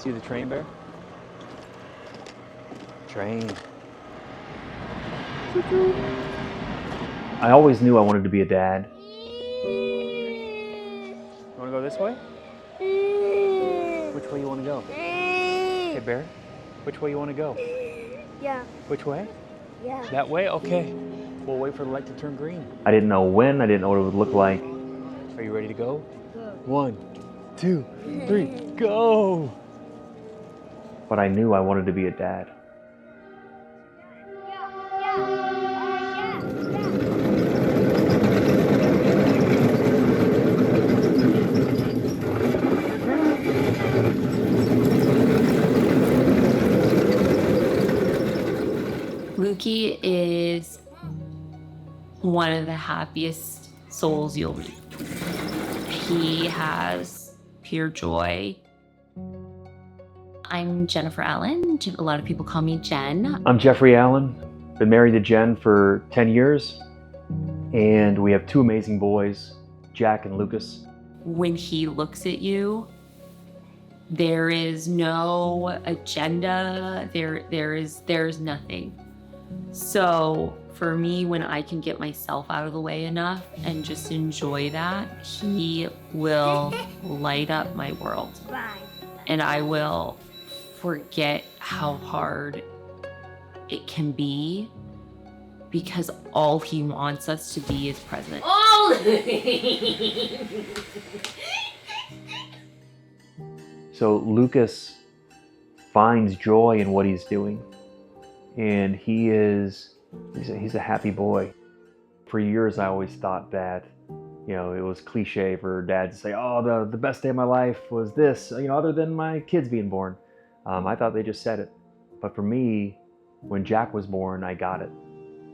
See the train, Bear? Train. I always knew I wanted to be a dad. You want to go this way? Which way you want to go? Hey, Bear, which way you want to go? Yeah. Which way? Yeah. That way? Okay. We'll wait for the light to turn green. I didn't know when, I didn't know what it would look like. Are you ready to go? Go. 1, 2, 3, go! But I knew I wanted to be a dad. Lukey is one of the happiest souls you'll meet. He has pure joy. I'm Jennifer Allen. A lot of people call me Jen. I'm Jeffrey Allen. Been married to Jen for 10 years. And we have 2 amazing boys, Jack and Lucas. When he looks at you, there is no agenda. There's nothing. So for me, when I can get myself out of the way enough and just enjoy that, he will light up my world. Bye. And I will forget how hard it can be because all he wants us to be is present. Oh! So Lucas finds joy in what he's doing. And he's a happy boy. For years, I always thought that, you know, it was cliche for dad to say, oh, the best day of my life was this, you know, other than my kids being born. I thought they just said it. But for me, when Jack was born, I got it.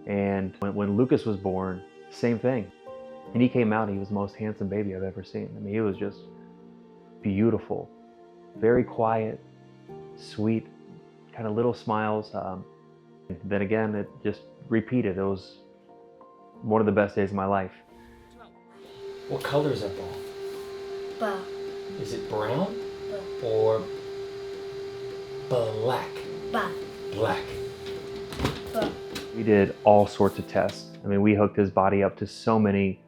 And when Lucas was born, same thing. And he came out, he was the most handsome baby I've ever seen. I mean, he was just beautiful, very quiet, sweet, kind of little smiles. Then again, it just repeated. It was one of the best days of my life. What color is that ball? Bye. Is it brown Bye. or black? Bye. Black. Bye. We did all sorts of tests. I mean, we hooked his body up to so many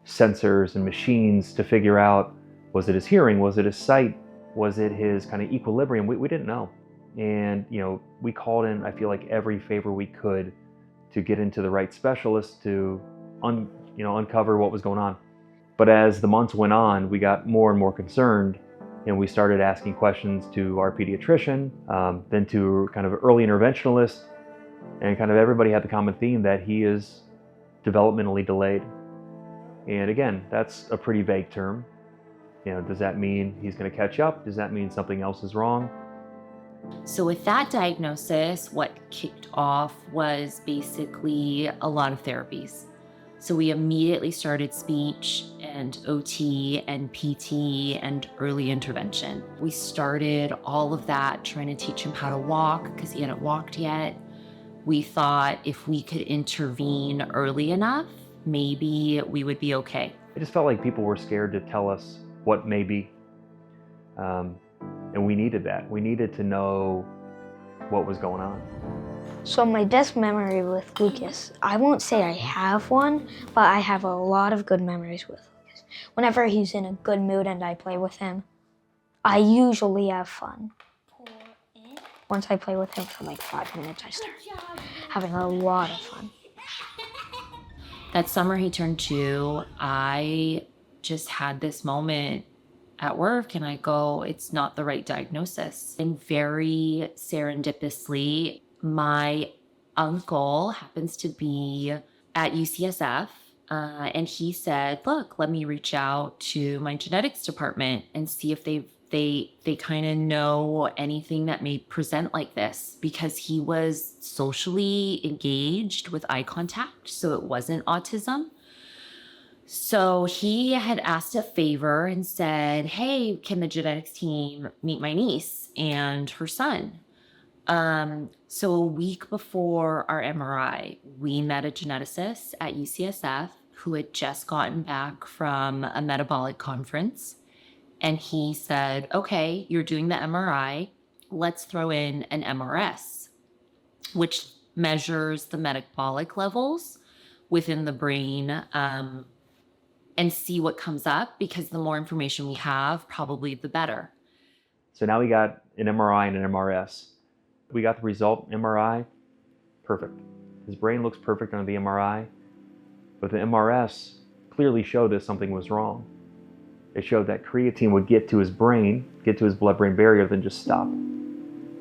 sensors and machines to figure out, was it his hearing? Was it his sight? Was it his kind of equilibrium? We didn't know. And, you know, we called in, I feel like, every favor we could to get into the right specialist to uncover what was going on. But as the months went on, we got more and more concerned, and we started asking questions to our pediatrician, then to kind of early interventionalist, and kind of everybody had the common theme that he is developmentally delayed. And again, that's a pretty vague term. You know, does that mean he's going to catch up? Does that mean something else is wrong? So with that diagnosis, what kicked off was basically a lot of therapies. So we immediately started speech and OT and PT and early intervention. We started all of that trying to teach him how to walk because he hadn't walked yet. We thought if we could intervene early enough, maybe we would be okay. I just felt like people were scared to tell us what may be. And we needed that. We needed to know what was going on. So my best memory with Lucas, I won't say I have one, but I have a lot of good memories with Lucas. Whenever he's in a good mood and I play with him, I usually have fun. Once I play with him for like 5 minutes, I start having a lot of fun. That summer he turned 2, I just had this moment at work and I go, it's not the right diagnosis. And very serendipitously, my uncle happens to be at UCSF and he said, look, let me reach out to my genetics department and see if they kind of know anything that may present like this, because he was socially engaged with eye contact, so it wasn't autism. So he had asked a favor and said, hey, can the genetics team meet my niece and her son? So a week before our MRI, we met a geneticist at UCSF who had just gotten back from a metabolic conference. And he said, okay, you're doing the MRI. Let's throw in an MRS, which measures the metabolic levels within the brain, and see what comes up, because the more information we have, probably the better. So now we got an MRI and an MRS. We got the result, MRI, perfect. His brain looks perfect on the MRI, but the MRS clearly showed that something was wrong. It showed that creatine would get to his brain, get to his blood-brain barrier, then just stop.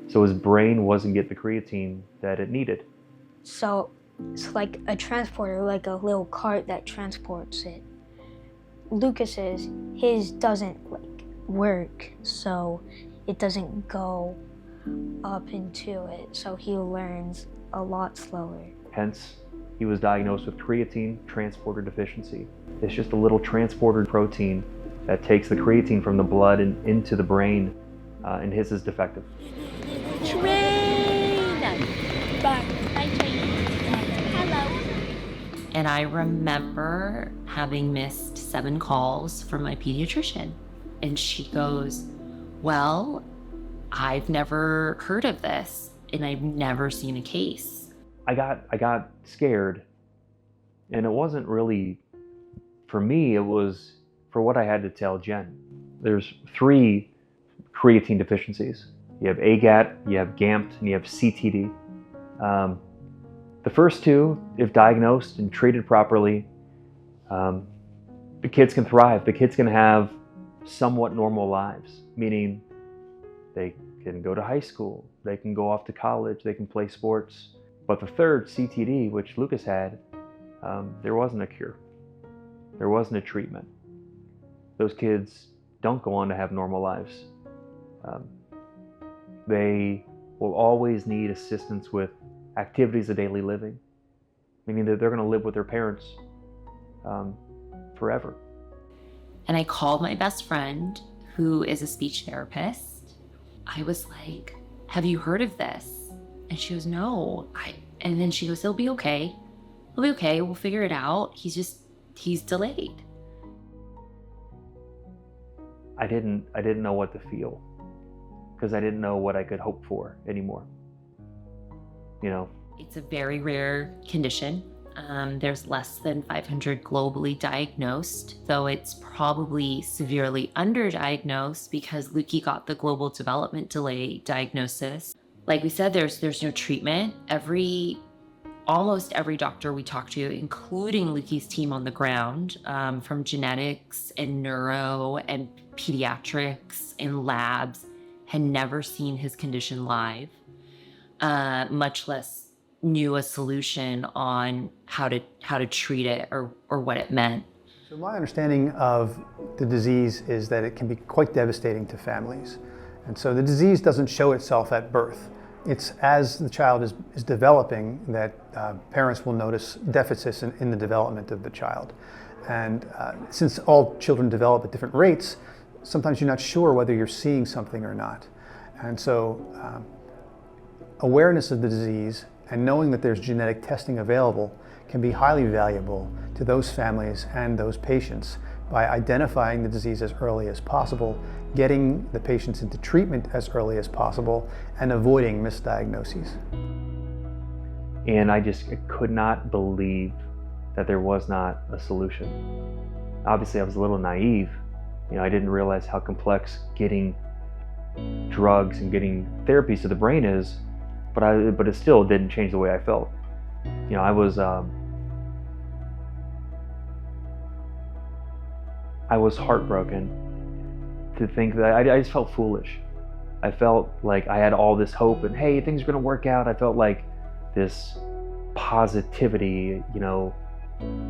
So his brain wasn't getting the creatine that it needed. So it's like a transporter, like a little cart that transports it. Lucas's, his doesn't like work, so it doesn't go up into it, so he learns a lot slower. Hence, he was diagnosed with creatine transporter deficiency. It's just a little transporter protein that takes the creatine from the blood and into the brain, and his is defective. And I remember having missed 7 calls from my pediatrician. And she goes, well, I've never heard of this, and I've never seen a case. I got scared, and it wasn't really, for me, it was for what I had to tell Jen. There's 3 creatine deficiencies. You have AGAT, you have GAMT, and you have CTD. The first 2, if diagnosed and treated properly, the kids can thrive. The kids can have somewhat normal lives, meaning they can go to high school, they can go off to college, they can play sports. But the third, CTD, which Lucas had, there wasn't a cure. There wasn't a treatment. Those kids don't go on to have normal lives. They will always need assistance with activities of daily living, meaning that they're going to live with their parents forever. And I called my best friend, who is a speech therapist. I was like, have you heard of this? And she goes, no. And then she goes, he'll be okay. He'll be okay. We'll figure it out. He's delayed. I didn't know what to feel, because I didn't know what I could hope for anymore. You know, it's a very rare condition. There's less than 500 globally diagnosed, though it's probably severely underdiagnosed because Lukey got the global development delay diagnosis. Like we said, there's no treatment. Almost every doctor we talked to, including Lukey's team on the ground, from genetics and neuro and pediatrics and labs, had never seen his condition live, much less knew a solution on how to treat it or what it meant. So my understanding of the disease is that it can be quite devastating to families. And so the disease doesn't show itself at birth. It's as the child is developing that parents will notice deficits in the development of the child. And since all children develop at different rates, sometimes you're not sure whether you're seeing something or not. And so awareness of the disease and knowing that there's genetic testing available can be highly valuable to those families and those patients by identifying the disease as early as possible, getting the patients into treatment as early as possible, and avoiding misdiagnoses. And I could not believe that there was not a solution. Obviously, I was a little naive. You know, I didn't realize how complex getting drugs and getting therapies to the brain is, but it still didn't change the way I felt. You know, I was heartbroken to think that I just felt foolish. I felt like I had all this hope and hey, things are gonna work out. I felt like this positivity, you know,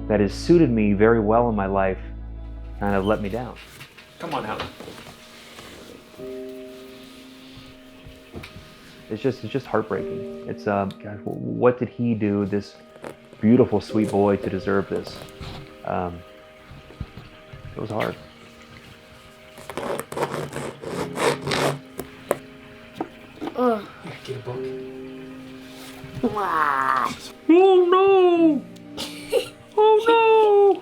that has suited me very well in my life kind of let me down. Come on out. It's just heartbreaking. It's God, what did he do, this beautiful, sweet boy, to deserve this? It was hard. Yeah, get a book. Oh no! Oh no!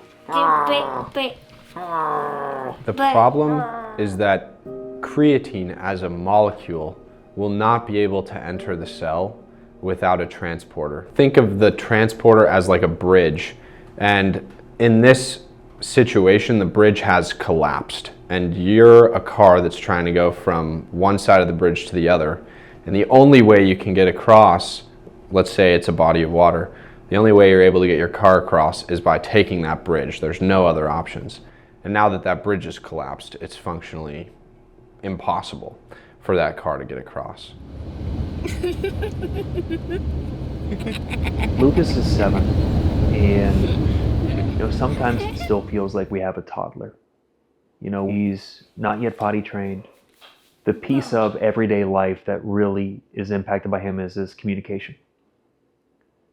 The problem is that creatine as a molecule will not be able to enter the cell without a transporter. Think of the transporter as like a bridge, and in this situation the bridge has collapsed and you're a car that's trying to go from one side of the bridge to the other, and the only way you can get across, let's say it's a body of water, the only way you're able to get your car across is by taking that bridge. There's no other options. And now that that bridge is collapsed, it's functionally impossible for that car to get across. Lucas is 7, and sometimes it still feels like we have a toddler. He's not yet potty trained. The piece of everyday life that really is impacted by him is his communication.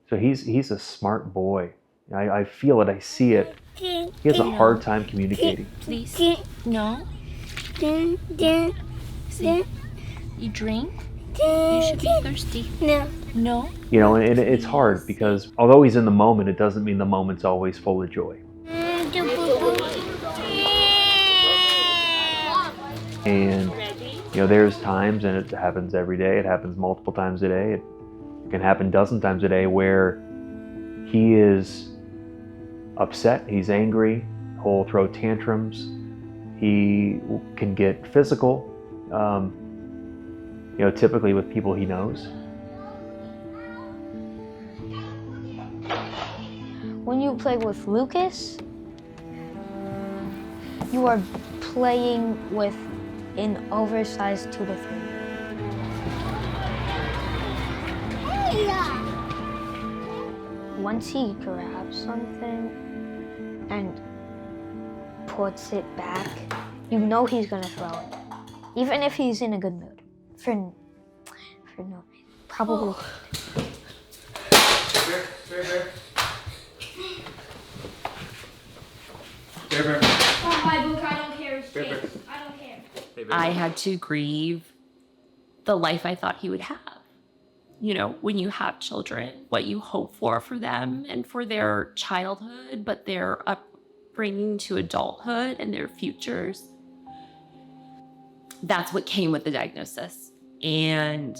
So he's a smart boy. I feel it, I see it. He has a hard time communicating. Please. No. See, you drink? You should be thirsty. No. And it's hard because although he's in the moment, it doesn't mean the moment's always full of joy. And there's times, and it happens every day, it happens multiple times a day, it can happen a dozen times a day, where he is upset, he's angry, he'll throw tantrums, he can get physical, typically with people he knows. When you play with Lucas, you are playing with an oversized 2 to 3. Once he grabs something and puts it back, you know he's gonna throw it, even if he's in a good mood. For no reason, probably. Bear. Oh, my book, I don't care. Bear. I don't care. I had to grieve the life I thought he would have. When you have children, what you hope for them and for their childhood, but their upbringing to adulthood and their futures. That's what came with the diagnosis. And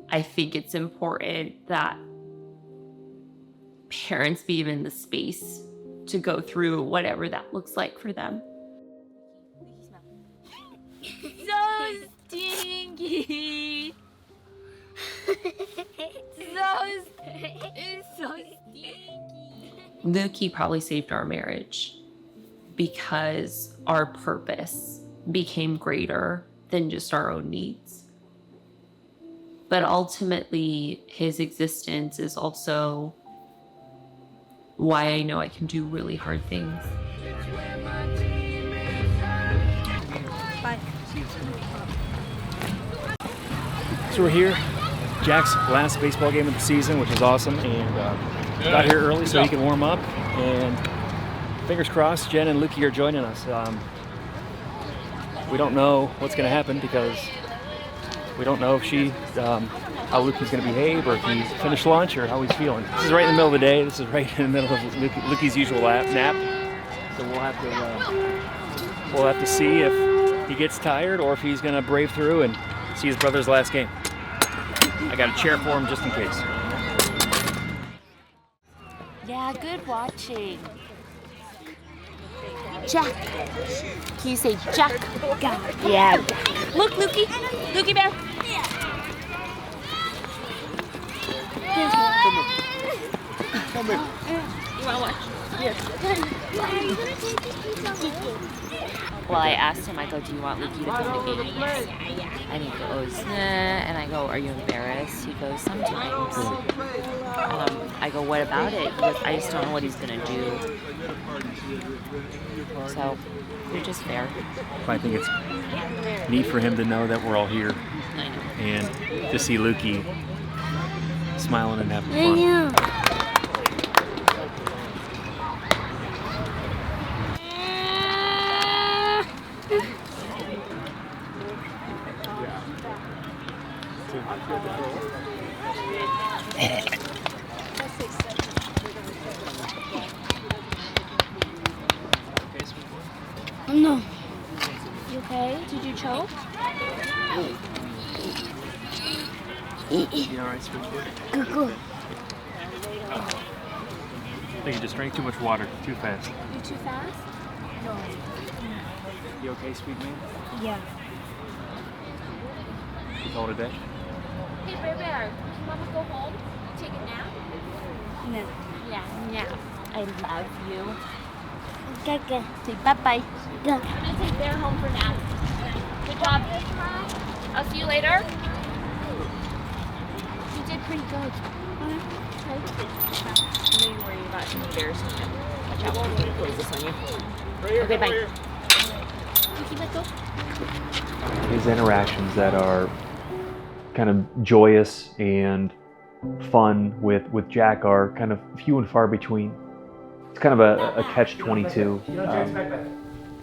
I think it's important that parents be given the space to go through whatever that looks like for them. So stinky. It's so stinky. Lukey probably saved our marriage because our purpose became greater than just our own needs. But ultimately, his existence is also why I know I can do really hard things. Bye. So we're here, Jack's last baseball game of the season, which is awesome, and got here early so he can warm up, and fingers crossed Jen and Lukey are joining us. We don't know what's going to happen because we don't know if how Lukey's going to behave, or if he's finished lunch, or how he's feeling. This is right in the middle of the day. This is right in the middle of Lukey's usual nap. So we'll have to see if he gets tired or if he's going to brave through and see his brother's last game. I got a chair for him just in case. Yeah, good watching. Jack. Can you say Jack? Yeah. Look, Lukey. Lukey bear. Come here. You want to watch? Yes. Well, I asked him, I go, do you want Lukey to come to games? And he goes, nah. And I go, are you embarrassed? He goes, sometimes. I go, what about it? He goes, I just don't know what he's going to do. So, you're just fair. I think it's neat for him to know that we're all here I know. and to see Lukey smiling and having fun. No. okay? Did you choke? You alright, sweet boy? Good. I think you just drank too much water, too fast. You too fast? No. You okay, sweet man? Yeah. You call it a day? Hey, Bear Bear, can Mama go home? Take a nap? No. Yeah, nap. I love you. Good. Say bye-bye. Good. I'm gonna take Bear home for nap. Good job. I'll see you later. You did pretty good. Okay. I know you're worried about any embarrassing him. Watch out. I'm gonna close this on you. Okay, bye. You let go. These interactions that are kind of joyous and fun with Jack are kind of few and far between. It's kind of a catch-22.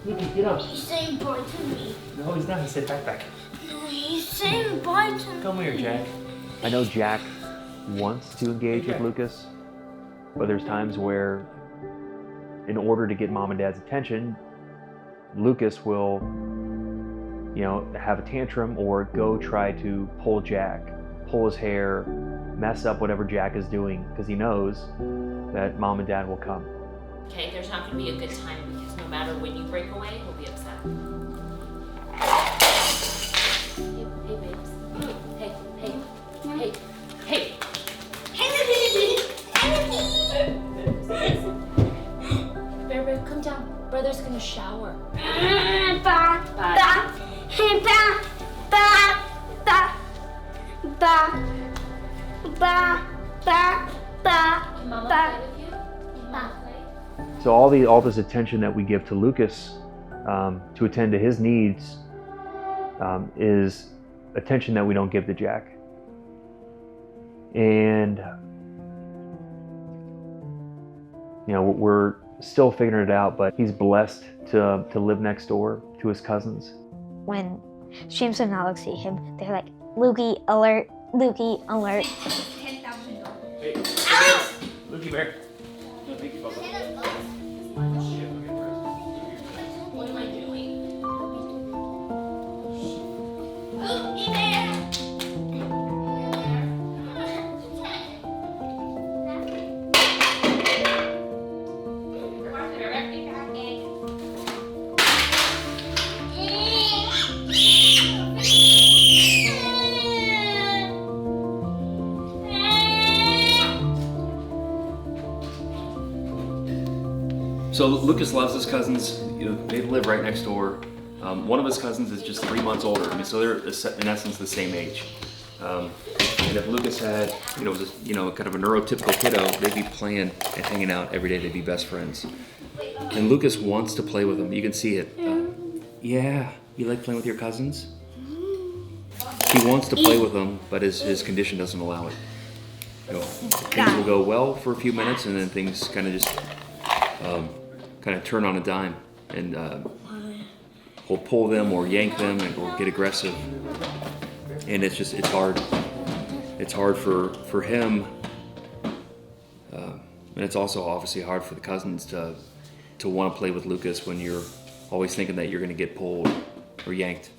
Lukey, get up. He's saying bye to me. No, he's not. He said back. No, he's saying bye to me. Come here, Jack. I know Jack wants to engage with Lucas, but there's times where, in order to get mom and dad's attention, Lucas will, have a tantrum or go try to pull Jack, pull his hair, mess up whatever Jack is doing, because he knows that mom and dad will come. Okay, there's not gonna be a good time because no matter when you break away, he'll be upset. Hey babes. Hey. Bear, come down. Brother's gonna shower. Can Mama play with you? Can Mama play? So all this attention that we give to Lucas to attend to his needs is attention that we don't give to Jack. And we're still figuring it out, but he's blessed to live next door to his cousins. When James and Alex see him, they're like, Lukey, alert, Lukey, alert. Hey, Lukey Bear. Thank you, Bubba. What am I doing? So Lucas loves his cousins. They live right next door. One of his cousins is just 3 months older. So they're in essence the same age. And if Lucas had, kind of a neurotypical kiddo, they'd be playing and hanging out every day. They'd be best friends. And Lucas wants to play with them. You can see it. Yeah, you like playing with your cousins? He wants to play with them, but his condition doesn't allow it. Things will go well for a few minutes, and then things kind of just turn on a dime, and we'll pull them or yank them or get aggressive, and it's hard. It's hard for him, and it's also obviously hard for the cousins to want to play with Lucas when you're always thinking that you're going to get pulled or yanked.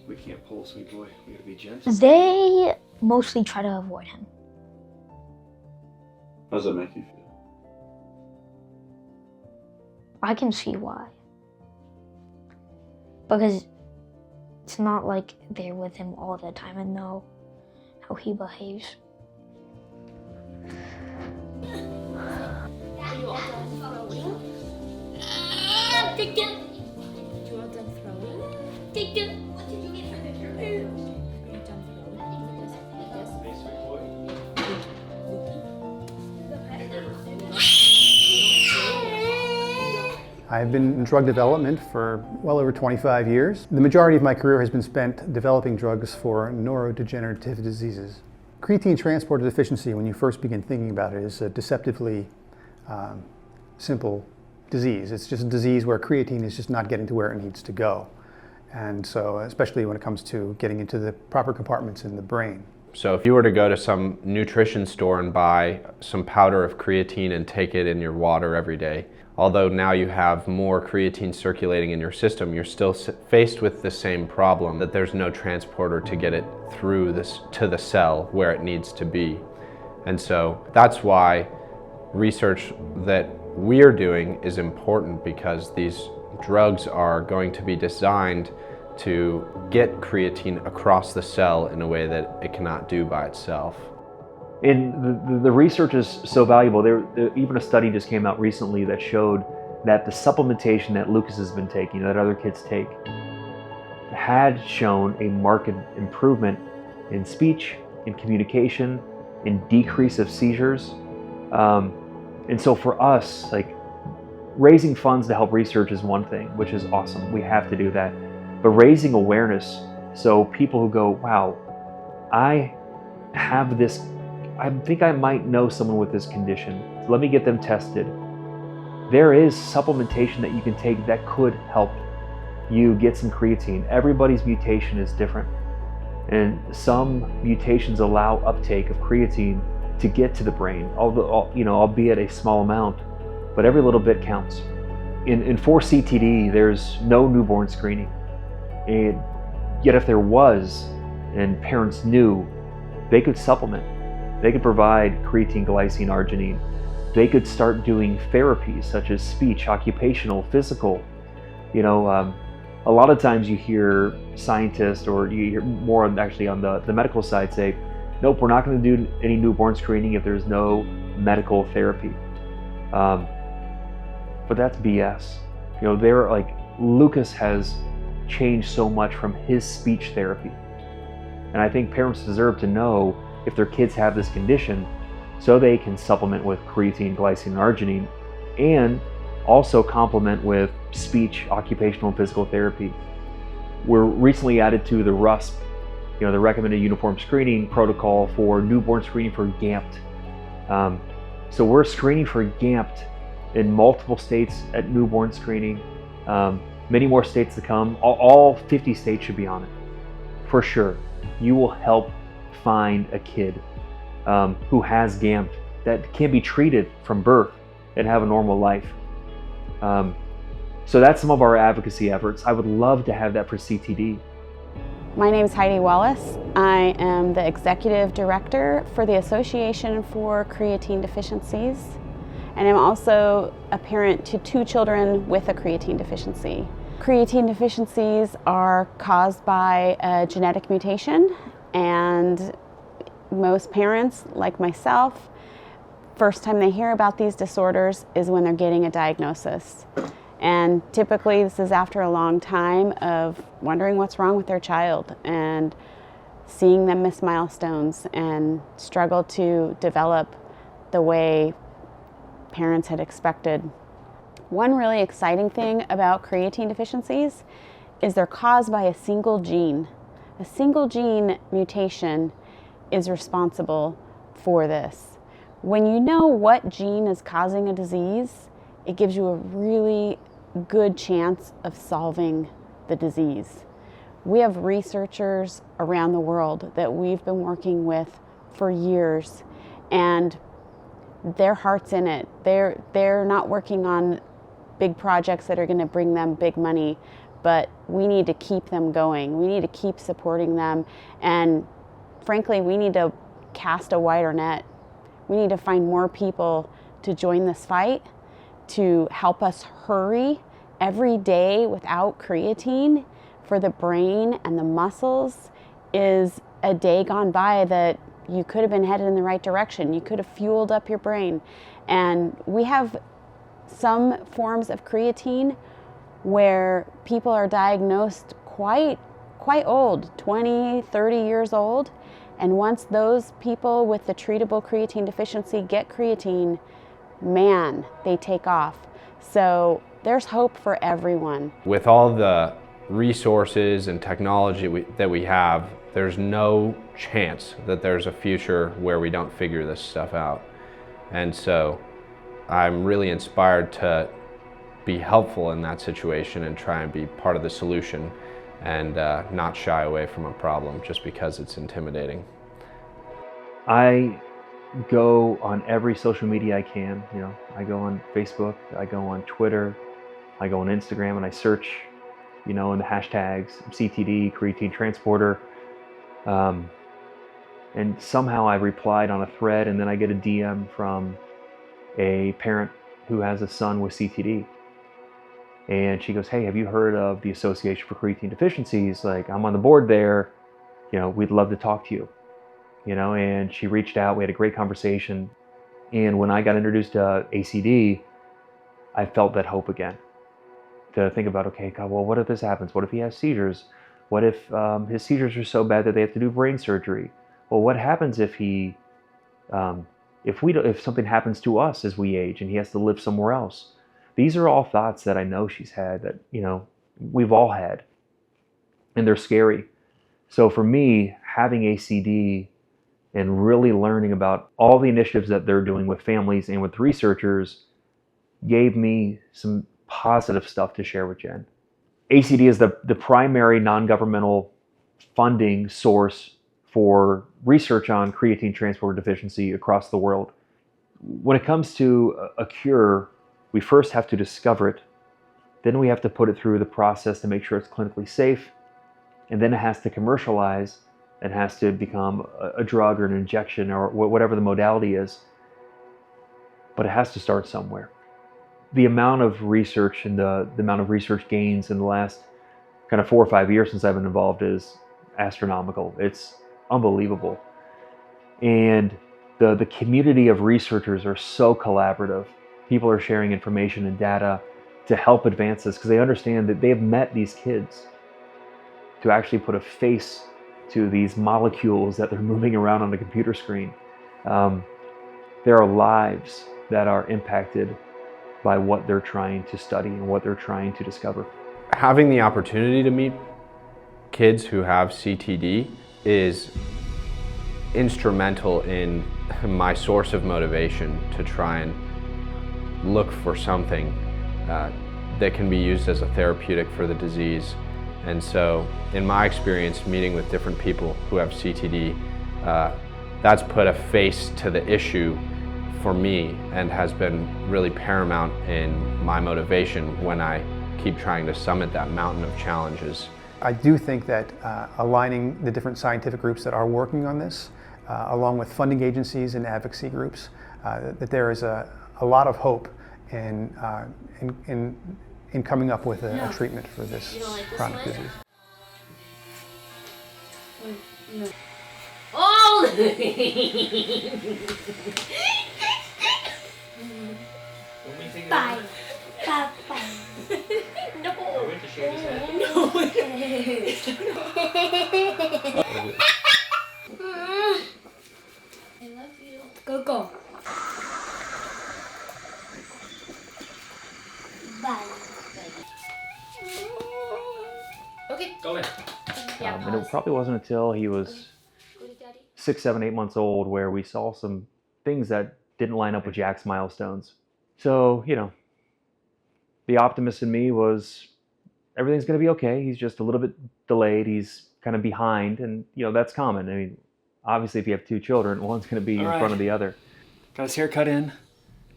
We can't pull, sweet boy. We gotta be gentle. They mostly try to avoid him. How does that make you feel? I can see why. Because it's not like they're with him all the time and know how he behaves. Are you all done throwing? You all done throwing? What did you get for the turkey? Are you done I've been in drug development for well over 25 years. The majority of my career has been spent developing drugs for neurodegenerative diseases. Creatine transporter deficiency, when you first begin thinking about it, is a deceptively simple disease. It's just a disease where creatine is just not getting to where it needs to go. And so, especially when it comes to getting into the proper compartments in the brain. So if you were to go to some nutrition store and buy some powder of creatine and take it in your water every day, although now you have more creatine circulating in your system, you're still faced with the same problem, that there's no transporter to get it through this to the cell where it needs to be. And so that's why research that we're doing is important, because these drugs are going to be designed to get creatine across the cell in a way that it cannot do by itself. And the research is so valuable. Even a study just came out recently that showed that the supplementation that Lucas has been taking, that other kids take, had shown a marked improvement in speech, in communication, in decrease of seizures. And so for us, like, raising funds to help research is one thing, which is awesome. We have to do that. But raising awareness, so people who go, wow, I have this, I think I might know someone with this condition. Let me get them tested. There is supplementation that you can take that could help you get some creatine. Everybody's mutation is different. And some mutations allow uptake of creatine to get to the brain, although, albeit a small amount, but every little bit counts. For CTD, there's no newborn screening. And yet if there was, and parents knew, they could supplement. They could provide creatine, glycine, arginine. They could start doing therapies such as speech, occupational, physical. A lot of times you hear scientists, or you hear more actually on the medical side, say, nope, we're not going to do any newborn screening if there's no medical therapy. But that's BS. Lucas has changed so much from his speech therapy. And I think parents deserve to know if their kids have this condition so they can supplement with creatine, glycine, and arginine, and also complement with speech, occupational, and physical therapy. We're recently added to the RUSP, the Recommended Uniform Screening Protocol for newborn screening for GAMT. So we're screening for GAMT in multiple states at newborn screening. Many more states to come. All 50 states should be on it, for sure. You will help find a kid who has GAMT that can be treated from birth and have a normal life. So that's some of our advocacy efforts. I would love to have that for CTD. My name is Heidi Wallace. I am the Executive Director for the Association for Creatine Deficiencies, and I'm also a parent to 2 children with a creatine deficiency. Creatine deficiencies are caused by a genetic mutation, and most parents, like myself, first time they hear about these disorders is when they're getting a diagnosis. And typically this is after a long time of wondering what's wrong with their child and seeing them miss milestones and struggle to develop the way parents had expected. One really exciting thing about creatine deficiencies is they're caused by a single gene. A single gene mutation is responsible for this. When you know what gene is causing a disease, it gives you a really good chance of solving the disease. We have researchers around the world that we've been working with for years, and their heart's in it. They're not working on big projects that are going to bring them big money, but we need to keep them going. We need to keep supporting them, and frankly, we need to cast a wider net. We need to find more people to join this fight, to help us hurry. Every day without creatine for the brain and the muscles is a day gone by that you could have been headed in the right direction. You could have fueled up your brain. And we have some forms of creatine where people are diagnosed quite old, 20, 30 years old. And once those people with the treatable creatine deficiency get creatine, man, they take off. So there's hope for everyone. With all the resources and technology that we have, there's no chance that there's a future where we don't figure this stuff out. And so I'm really inspired to be helpful in that situation and try and be part of the solution and not shy away from a problem just because it's intimidating. I go on every social media I can. You know, I go on Facebook, I go on Twitter, I go on Instagram, and I search, you know, in the hashtags CTD, creatine transporter. And somehow I replied on a thread, and then I get a DM from a parent who has a son with CTD. And she goes, "Hey, have you heard of the Association for Creatine Deficiencies? Like, I'm on the board there. You know, we'd love to talk to you." You know, and she reached out. We had a great conversation. And when I got introduced to ACD, I felt that hope again. To think about, okay, God, well, what if this happens? What if he has seizures? What if his seizures are so bad that they have to do brain surgery? Well, what happens if if something happens to us as we age and he has to live somewhere else? These are all thoughts that I know she's had, that, you know, we've all had, and they're scary. So for me, having ACD and really learning about all the initiatives that they're doing with families and with researchers gave me some positive stuff to share with Jen. ACD is the primary non-governmental funding source for research on creatine transporter deficiency across the world. When it comes to a cure, we first have to discover it, then we have to put it through the process to make sure it's clinically safe, and then it has to commercialize and has to become a drug or an injection or whatever the modality is. But it has to start somewhere. The amount of research and the amount of research gains in the last kind of 4 or 5 years since I've been involved is astronomical. It's unbelievable. And the community of researchers are so collaborative. People are sharing information and data to help advance this because they understand that they have met these kids to actually put a face to these molecules that they're moving around on the computer screen. There are lives that are impacted by what they're trying to study and what they're trying to discover. Having the opportunity to meet kids who have CTD is instrumental in my source of motivation to try and look for something that can be used as a therapeutic for the disease. And so, in my experience, meeting with different people who have CTD, that's put a face to the issue for me and has been really paramount in my motivation when I keep trying to summit that mountain of challenges. I do think that aligning the different scientific groups that are working on this, along with funding agencies and advocacy groups, that there is a lot of hope in coming up with a treatment for this chronic disease. Oh! Bye. Bye. Bye. No. I love you. Go. Bye. Okay. Go in. And it probably wasn't until he was 6, 7, 8 months old where we saw some things that didn't line up with Jack's milestones. So, you know, the optimist in me was, everything's going to be okay. He's just a little bit delayed. He's kind of behind. And, you know, that's common. I mean, obviously, if you have 2 children, one's going to be in front of the other. Got his hair cut in.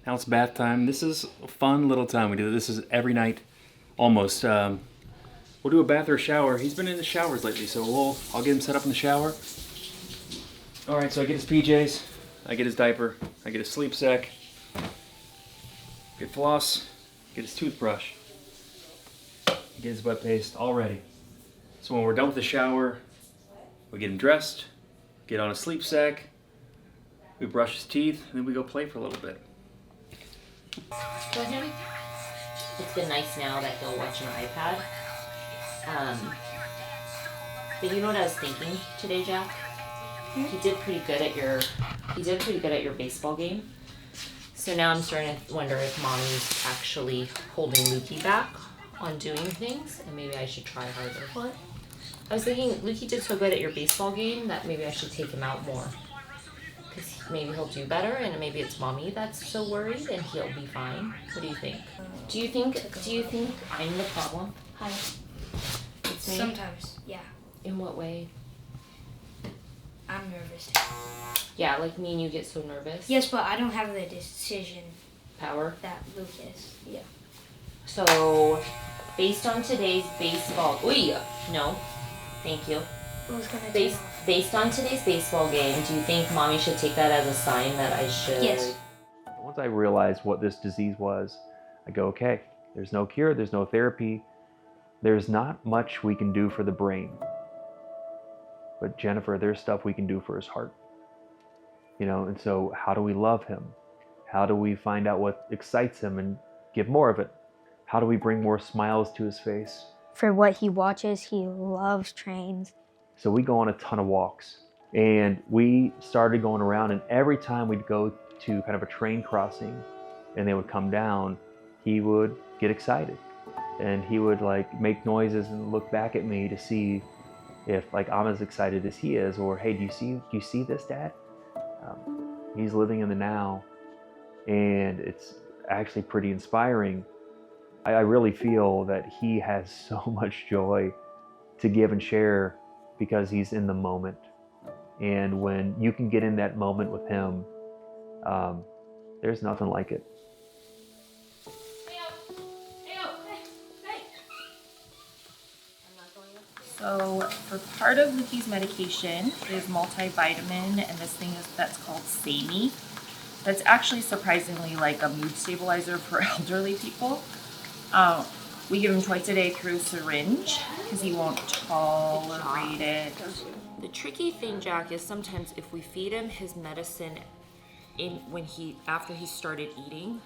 Now it's bath time. This is a fun little time. We do this is every night, almost. We'll do a bath or a shower. He's been in the showers lately, so I'll get him set up in the shower. All right, so I get his PJs, I get his diaper, I get his sleep sack, get floss, get his toothbrush, get his wet paste, all ready. So when we're done with the shower, we get him dressed, get on a sleep sack, we brush his teeth, and then we go play for a little bit. It's been nice now that he'll watch an iPad. But you know what I was thinking today, Jack? He did pretty good at your baseball game. So now I'm starting to wonder if mommy's actually holding Lukey back on doing things, and maybe I should try harder. What? I was thinking Lukey did so good at your baseball game that maybe I should take him out more. Because maybe he'll do better, and maybe it's mommy that's so worried, and he'll be fine. What do you think? Do you think I'm the problem? Hi. It's me? Sometimes, yeah. In what way? I'm nervous. Yeah, like me and you get so nervous. Yes, but I don't have the decision Power. that Lucas. Yeah. So, based on today's baseball... No. Thank you. Who's gonna Based on today's baseball game, do you think Mommy should take that as a sign that I should... Yes. Once I realized what this disease was, I go, okay, there's no cure, there's no therapy, there's not much we can do for the brain. But Jennifer, there's stuff we can do for his heart. You know, and so how do we love him? How do we find out what excites him and give more of it? How do we bring more smiles to his face? For what he watches, he loves trains. So we go on a ton of walks, and we started going around, and every time we'd go to kind of a train crossing and they would come down, he would get excited, and he would like make noises and look back at me to see if like I'm as excited as he is, or hey, do you see this, Dad? He's living in the now, and it's actually pretty inspiring. I really feel that he has so much joy to give and share because he's in the moment. And when you can get in that moment with him, there's nothing like it. So for part of Luki's medication is multivitamin, and this thing that's called Sami. That's actually surprisingly like a mood stabilizer for elderly people. We give him twice a day through syringe because he won't tolerate it. The tricky thing, Jack, is sometimes if we feed him his medicine after he started eating,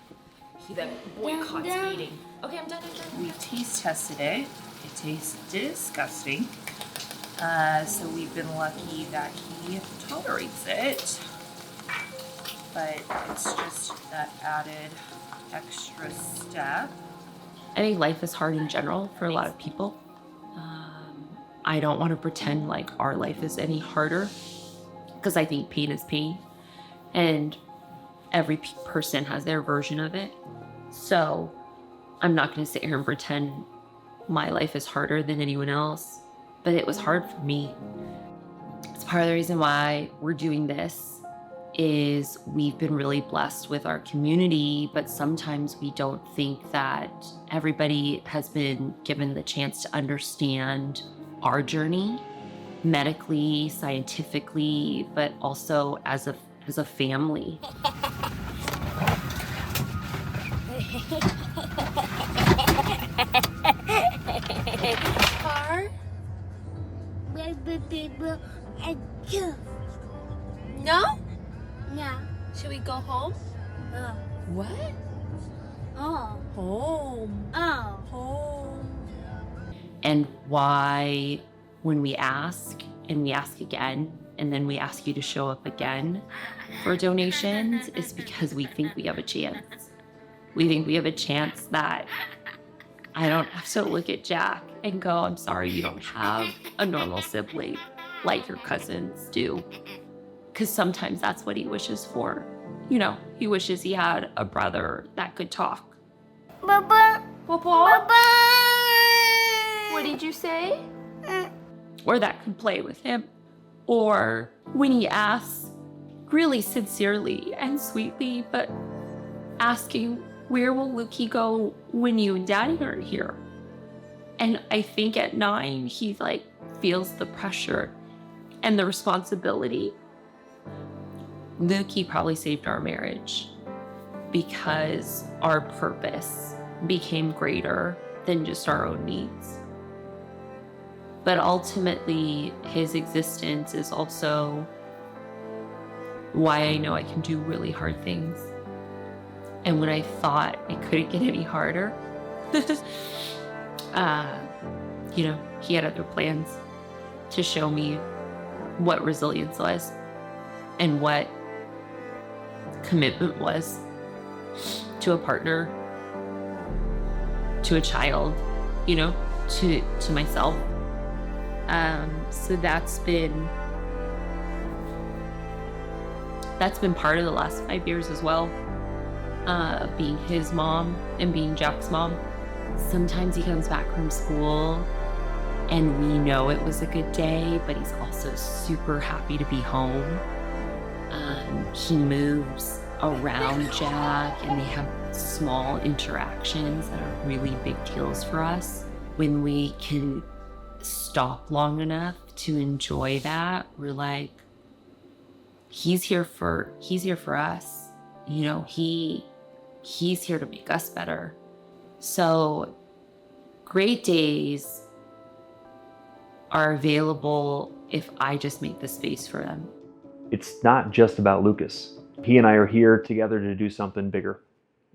he then boycotts eating. Okay, I'm done. We taste tested it. It tastes disgusting. So we've been lucky that he tolerates it. But it's just that added extra step. I think life is hard in general for a lot of people. I don't want to pretend like our life is any harder because I think pain is pain, and every person has their version of it. So I'm not going to sit here and pretend my life is harder than anyone else, but it was hard for me. It's part of the reason why we're doing this. Is we've been really blessed with our community, but sometimes we don't think that everybody has been given the chance to understand our journey medically, scientifically, but also as a family. No? Yeah. Should we go home? What? Oh. Home. Oh. Home. And why, when we ask and we ask again, and then we ask you to show up again for donations, is because we think we have a chance. We think we have a chance that I don't have to look at Jack and go, I'm sorry you don't have a normal sibling like your cousins do. Because sometimes that's what he wishes for. You know, he wishes he had a brother that could talk. Papa. Papa? Papa. What did you say? Or that could play with him. Or when he asks, really sincerely and sweetly, but asking, where will Luki go when you and Daddy aren't here? And I think at 9, he like feels the pressure and the responsibility. Luki probably saved our marriage because our purpose became greater than just our own needs. But ultimately, his existence is also why I know I can do really hard things. And when I thought it couldn't get any harder, you know, he had other plans to show me what resilience was and what commitment was to a partner, to a child, you know, to myself. So that's been part of the last 5 years as well, being his mom and being Jack's mom. Sometimes he comes back from school And we know it was a good day, but he's also super happy to be home. He moves around Jack, and they have small interactions that are really big deals for us. When we can stop long enough to enjoy that, we're like, he's here for us. You know, he's here to make us better. So great days are available if I just make the space for them. It's not just about Lucas. He and I are here together to do something bigger.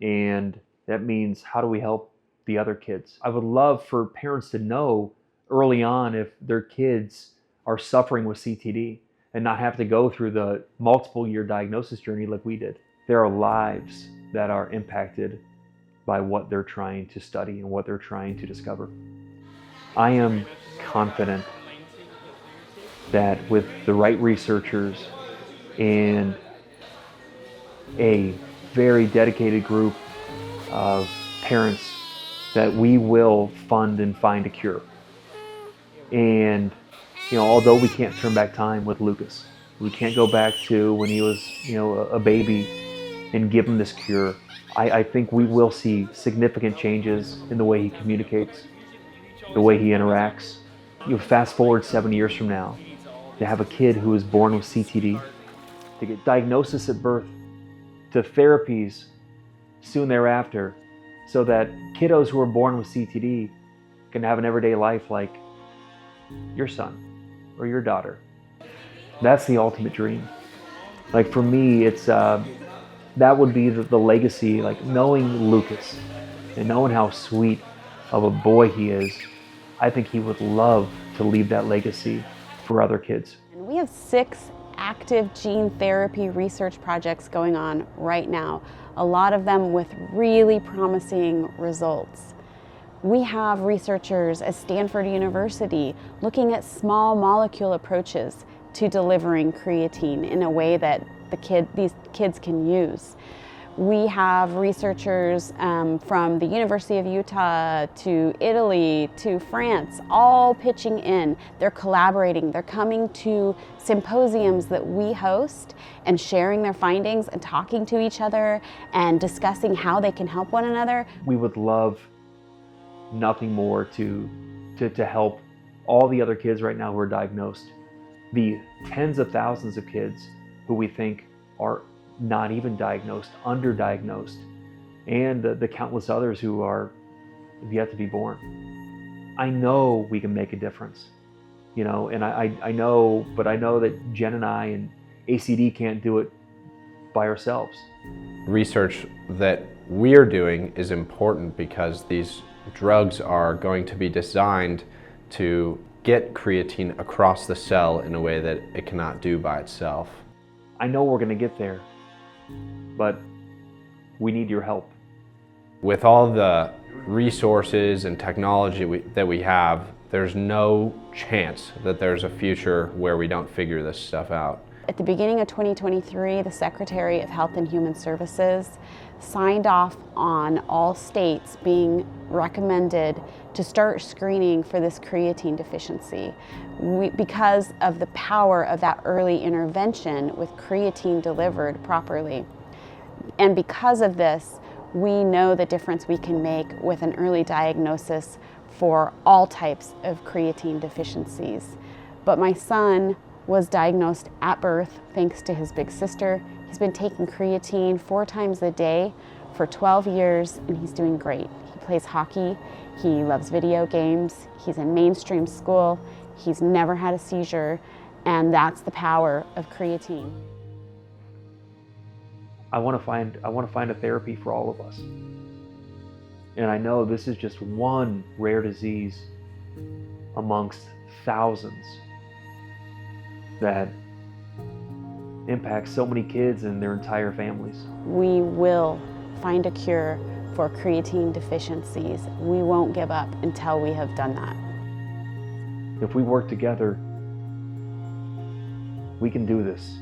And that means, how do we help the other kids? I would love for parents to know early on if their kids are suffering with CTD and not have to go through the multiple year diagnosis journey like we did. There are lives that are impacted by what they're trying to study and what they're trying to discover. I am confident that with the right researchers and a very dedicated group of parents, that we will fund and find a cure. And although we can't turn back time with Lucas, we can't go back to when he was a baby and give him this cure, I think we will see significant changes in the way he communicates, the way he interacts. Fast forward 7 years from now, to have a kid who is born with CTD, to get diagnosis at birth, to therapies soon thereafter, so that kiddos who are born with CTD can have an everyday life like your son or your daughter. That's the ultimate dream. Like for me, it's that would be the legacy, like knowing Lucas and knowing how sweet of a boy he is. I think he would love to leave that legacy for other kids. And we have 6 active gene therapy research projects going on right now, a lot of them with really promising results. We have researchers at Stanford University looking at small molecule approaches to delivering creatine in a way that these kids can use. We have researchers from the University of Utah to Italy to France, all pitching in. They're collaborating. They're coming to symposiums that we host and sharing their findings and talking to each other and discussing how they can help one another. We would love nothing more to help all the other kids right now who are diagnosed, the tens of thousands of kids who we think are not even diagnosed, underdiagnosed, and the countless others who are yet to be born. I know we can make a difference, and I know that Jen and I and ACD can't do it by ourselves. Research that we're doing is important because these drugs are going to be designed to get creatine across the cell in a way that it cannot do by itself. I know we're going to get there, but we need your help. With all the resources and technology that we have, there's no chance that there's a future where we don't figure this stuff out. At the beginning of 2023, the Secretary of Health and Human Services signed off on all states being recommended to start screening for this creatine deficiency because of the power of that early intervention with creatine delivered properly. And because of this, we know the difference we can make with an early diagnosis for all types of creatine deficiencies. But my son was diagnosed at birth thanks to his big sister. He's been taking creatine 4 times a day for 12 years, and he's doing great. He plays hockey, he loves video games, he's in mainstream school, he's never had a seizure, and that's the power of creatine. I want to find a therapy for all of us. And I know this is just one rare disease amongst thousands that impacts so many kids and their entire families. We will find a cure for creatine deficiencies. We won't give up until we have done that. If we work together, we can do this.